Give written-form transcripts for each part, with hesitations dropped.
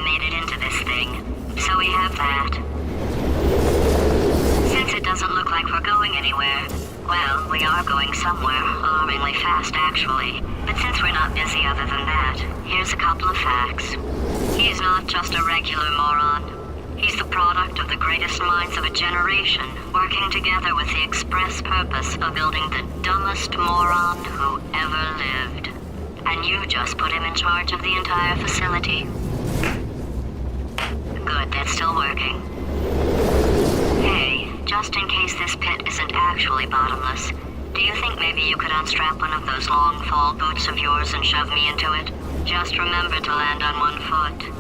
made it into this thing. So we have that. Since it doesn't look like we're going anywhere, well, we are going somewhere, alarmingly fast actually. But since we're not busy other than that, here's a couple of facts. He's not just a regular moron. He's the product of the greatest minds of a generation, working together with the express purpose of building the dumbest moron who ever lived. And you just put him in charge of the entire facility. Good, that's still working. Hey, just in case this pit isn't actually bottomless, do you think maybe you could unstrap one of those long fall boots of yours and shove me into it? Just remember to land on one foot.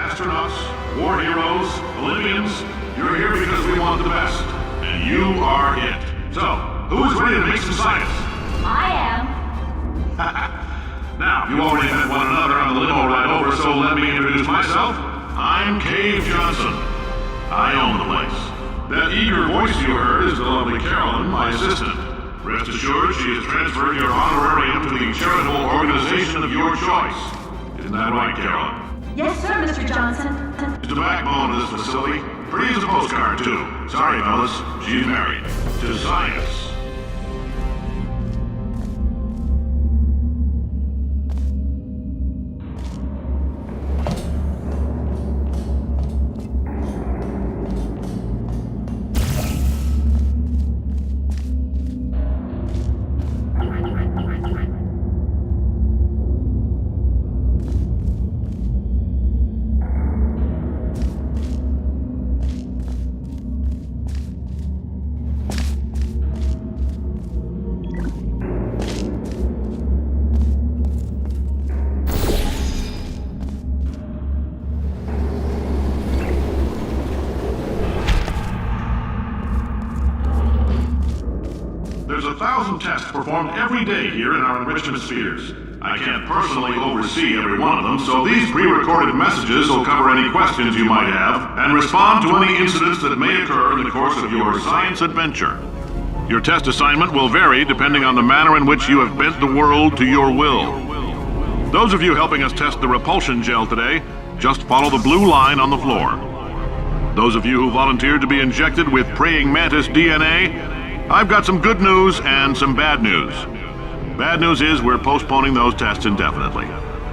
astronauts, war heroes, Olympians, you're here because we want the best. And you are it. So, who's ready to make some science? I am. Now, you already met one another on the limo ride over, so let me introduce myself. I'm Cave Johnson. I own the place. That eager voice you heard is the lovely Carolyn, my assistant. Rest assured, she has transferred your honorarium to the charitable organization of your choice. Isn't that right, Carolyn? Yes, sir, Mr. Johnson. She's the backbone of this facility. Pretty as a postcard, too. Sorry, fellas. She's married. To science. There's 1,000 tests performed every day here in our enrichment spheres. I can't personally oversee every one of them, so these pre-recorded messages will cover any questions you might have and respond to any incidents that may occur in the course of your science adventure. Your test assignment will vary depending on the manner in which you have bent the world to your will. Those of you helping us test the repulsion gel today, just follow the blue line on the floor. Those of you who volunteered to be injected with praying mantis DNA, I've got some good news and some bad news. Bad news is we're postponing those tests indefinitely.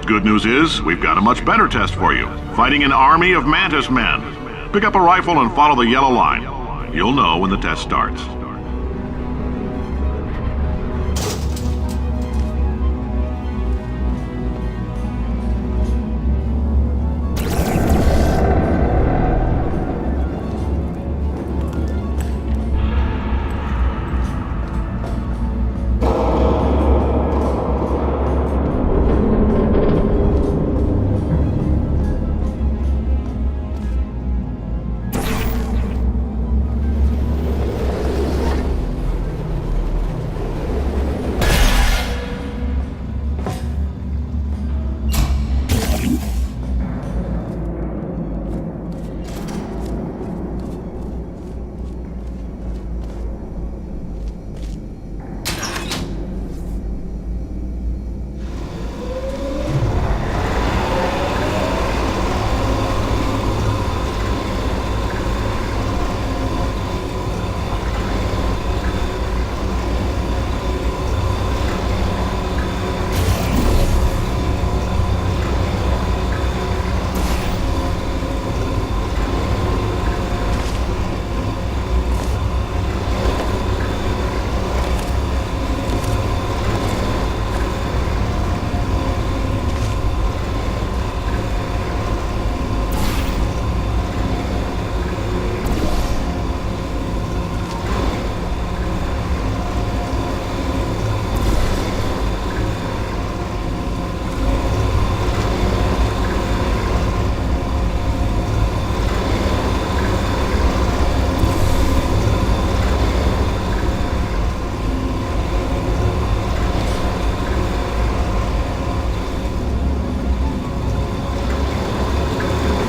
Good news is we've got a much better test for you. Fighting an army of mantis men. Pick up a rifle and follow the yellow line. You'll know when the test starts.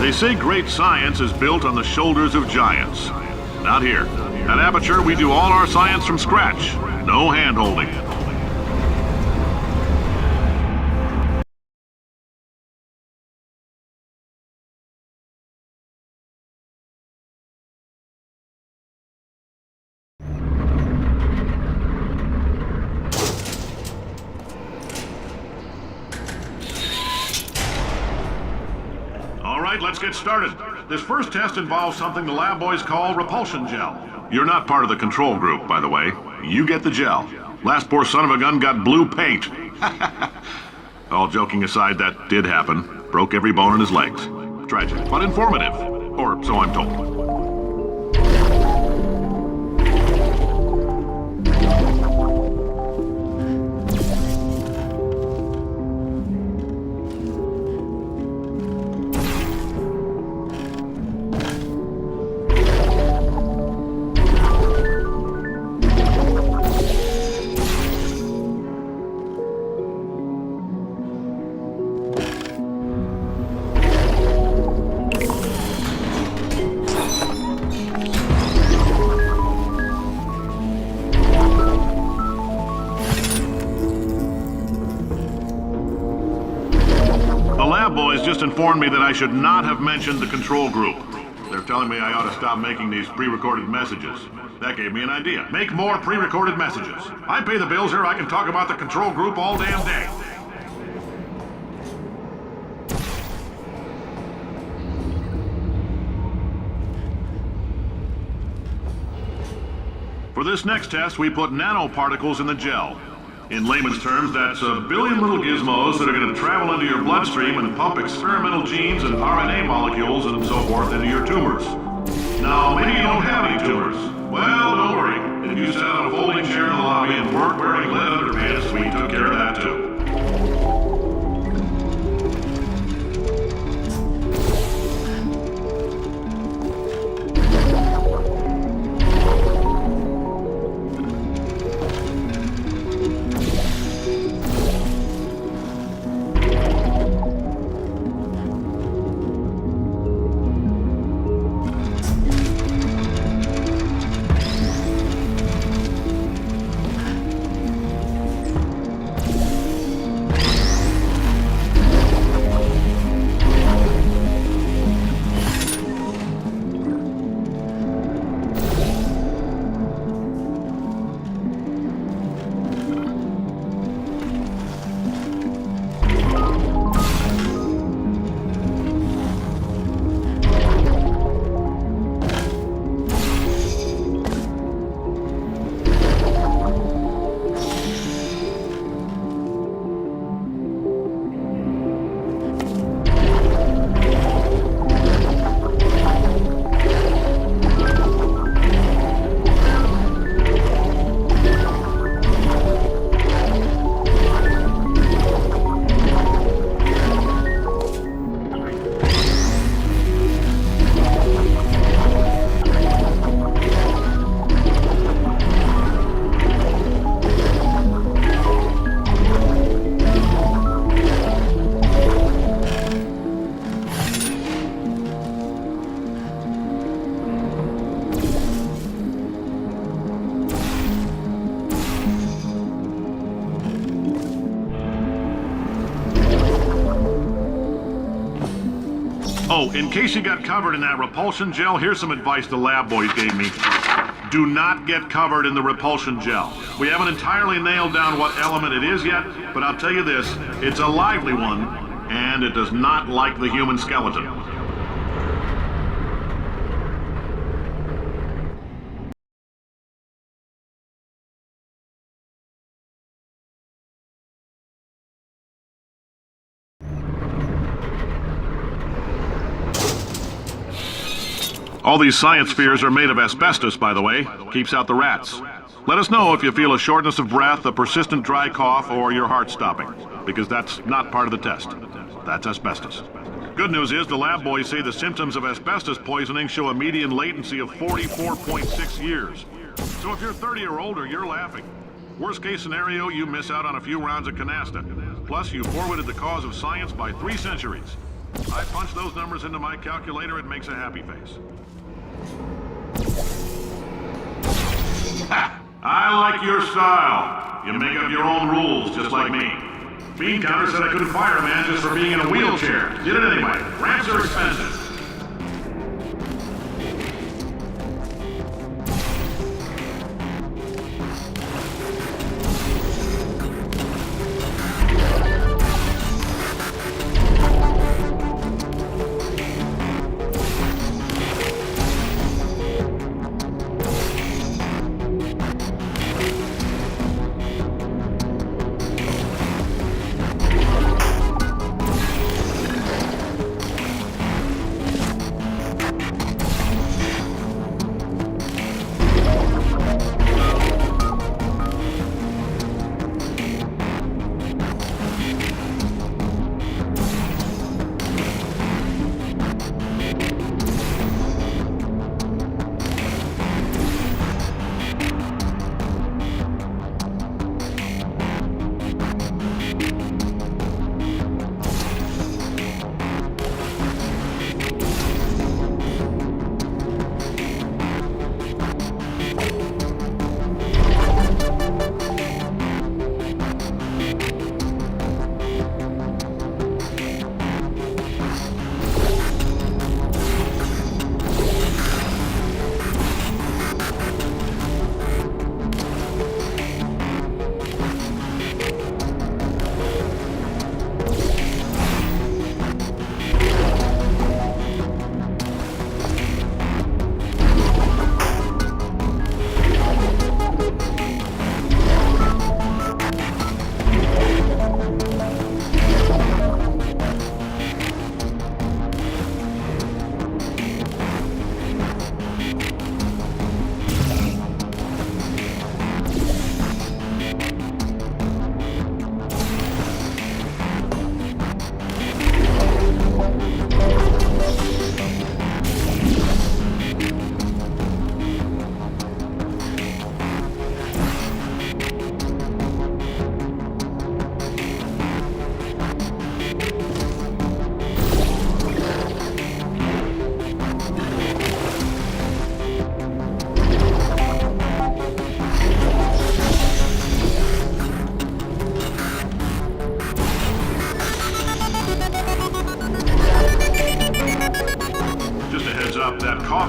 They say great science is built on the shoulders of giants. Not here. At Aperture, we do all our science from scratch. No hand-holding. Let's get started. This first test involves something the lab boys call repulsion gel. You're not part of the control group, by the way. You get the gel. Last poor son of a gun got blue paint. All joking aside, that did happen. Broke every bone in his legs. Tragic, but informative. Or so I'm told. The lab boys just informed me that I should not have mentioned the control group. They're telling me I ought to stop making these pre-recorded messages. That gave me an idea. Make more pre-recorded messages. I pay the bills here, I can talk about the control group all damn day. For this next test, we put nanoparticles in the gel. In layman's terms, that's a billion little gizmos that are going to travel into your bloodstream and pump experimental genes and RNA molecules and so forth into your tumors. Now, maybe you don't have any tumors. Well, don't worry. If you sat on a folding chair in the lobby and weren't wearing lead underpants, we took care of that too. Oh, in case you got covered in that repulsion gel, here's some advice the lab boys gave me. Do not get covered in the repulsion gel. We haven't entirely nailed down what element it is yet, but I'll tell you this, it's a lively one, and it does not like the human skeleton. All these science spheres are made of asbestos, by the way. Keeps out the rats. Let us know if you feel a shortness of breath, a persistent dry cough, or your heart stopping, because that's not part of the test. That's asbestos. Good news is the lab boys say the symptoms of asbestos poisoning show a median latency of 44.6 years. So if you're 30 or older, you're laughing. Worst case scenario, you miss out on a few rounds of canasta. Plus, you forwarded the cause of science by 3 centuries. I punch those numbers into my calculator, it makes a happy face. Ha! I like your style. You make up your own rules, just like me. Bean Counter said I couldn't fire a man just for being in a wheelchair. Did it anyway. Ramps are expensive.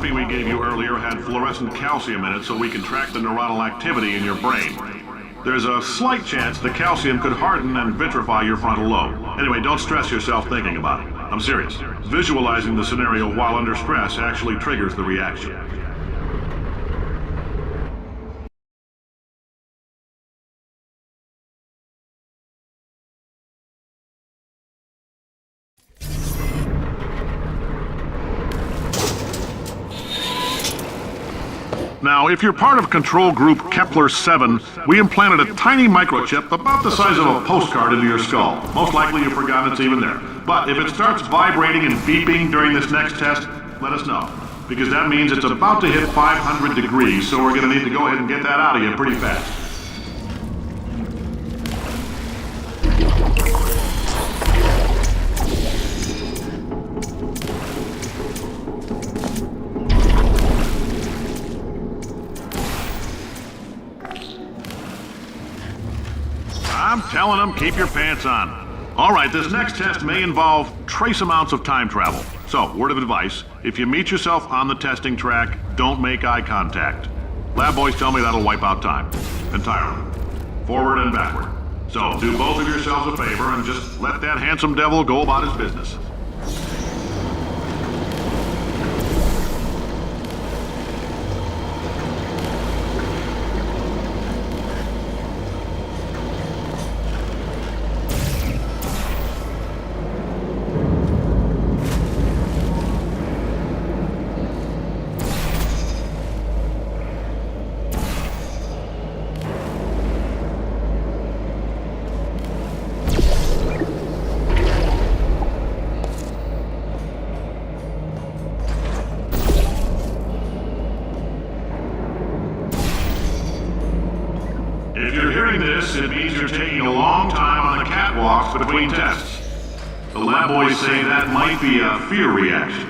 coffee we gave you earlier had fluorescent calcium in it so we can track the neuronal activity in your brain. There's a slight chance the calcium could harden and vitrify your frontal lobe. Anyway, don't stress yourself thinking about it. I'm serious. Visualizing the scenario while under stress actually triggers the reaction. Now, if you're part of Control Group Kepler-7, we implanted a tiny microchip about the size of a postcard into your skull. Most likely you've forgotten it's even there. But if it starts vibrating and beeping during this next test, let us know. Because that means it's about to hit 500 degrees, so we're going to need to go ahead and get that out of you pretty fast. I'm telling them, keep your pants on. All right, this next test may involve trace amounts of time travel. So, word of advice, if you meet yourself on the testing track, don't make eye contact. Lab boys tell me that'll wipe out time. Entirely. Forward and backward. So, do both of yourselves a favor and just let that handsome devil go about his business. If you're hearing this, it means you're taking a long time on the catwalks between tests. The lab boys say that might be a fear reaction.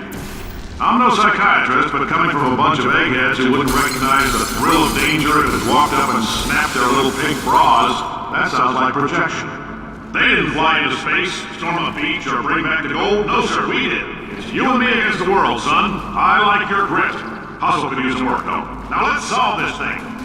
I'm no psychiatrist, but coming from a bunch of eggheads who wouldn't recognize the thrill of danger if it walked up and snapped their little pink bras, that sounds like projection. They didn't fly into space, storm a beach, or bring back the gold. No, sir, we did. It's you and me against the world, son. I like your grit. Hustle could use some work, though. Now let's solve this thing.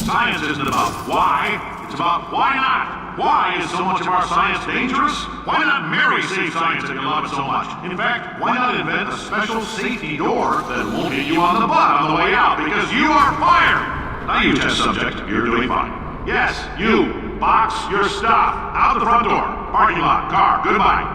Science isn't about why, it's about why not. Why is so much of our science dangerous? Why not Mary save science if you love it so much? In fact, why not invent a special safety door that won't hit you on the butt on the way out because you are fired? Now you test subject, you're doing fine. Yes, you, box your stuff, out the front door, parking lot, car, goodbye.